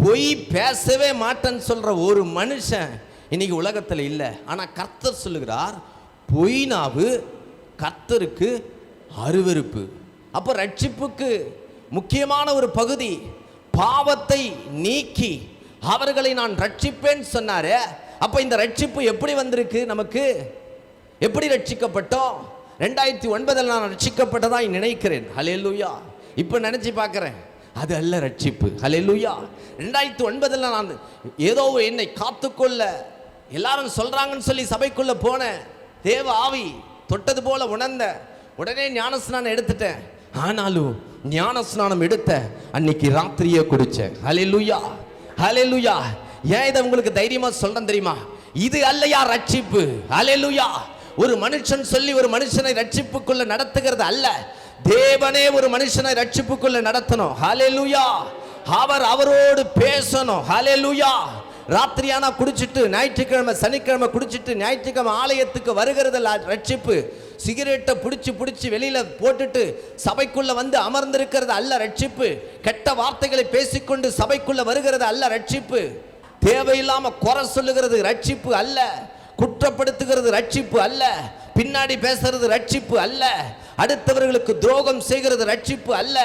பொய் பேசவே மாட்டேன்னு சொல்ற ஒரு மனுஷன் இன்னைக்கு உலகத்தில் இல்லை. ஆனால் கர்த்தர் சொல்லுகிறார், பொய் நாவு கர்த்தருக்கு அருவருப்பு. அப்போ ரட்சிப்புக்கு முக்கியமான ஒரு பகுதி பாவத்தை நீக்கி அவர்களை நான் ரட்சிப்பேன்னு சொன்னாரே. அப்போ இந்த ரட்சிப்பு எப்படி வந்திருக்கு? நமக்கு எப்படி ரட்சிக்கப்பட்டோம்? 2009 நான் ரட்சிக்கப்பட்டதா நினைக்கிறேன். ஹல்லேலூயா. இப்போ நினைச்சு பார்க்கிறேன், அது அல்ல ரட்சிப்பு. ஹல்லேலூயா. 2009 நான் ஏதோ என்னை காத்துக்கொள்ள எல்லாரும் சொல்றாங்கன்னு சொல்லி சபைக்குள்ள போனேன். தேவ ஆவி தொட்டது போல உணர்ந்த உடனே ஞானஸ்நானம் எடுத்துட்டேன். ஆனாலும் ஞானஸ்நானம் எடுத்த அன்னைக்கு ராத்திரியே குடிச்சேன். ஹல்லேலூயா, ஹல்லேலூயா. ஏன் இதை உங்களுக்கு தைரியமா சொல்றேன் தெரியுமா? இது அல்லையா ரட்சிப்பு? ஹல்லேலூயா. ஒரு மனுஷன் சொல்லி ஒரு மனுஷனை ரட்சிப்புக்குள்ள நடத்துகிறது அல்ல. தேவனே ஒரு மனுஷனை ரட்சிப்புக்குள்ள நடத்தணும். ஹல்லேலூயா. அவரோடு பேசணும். ஹல்லேலூயா. ராத்திரியானா குடிச்சிட்டு ஞாயிற்றுக்கிழமை சனிக்கிழமை குடிச்சிட்டு ஞாயிற்றுக்கிழமை ஆலயத்துக்கு வருகிறது ரட்சிப்பு. சிகரெட்டை பிடிச்சி வெளியில போட்டுட்டு சபைக்குள்ள வந்து அமர்ந்திருக்கிறது அல்ல ரட்சிப்பு. கெட்ட வார்த்தைகளை பேசிக்கொண்டு சபைக்குள்ள வருகிறது அல்ல ரட்சிப்பு. தேவையில்லாம குறை சொல்லுகிறது ரட்சிப்பு அல்ல. குற்றப்படுத்துகிறது ரட்சிப்பு அல்ல. பின்னாடி பேசுறது ரட்சிப்பு அல்ல. அடுத்தவர்களுக்கு துரோகம் செய்கிறது ரட்சிப்பு அல்ல.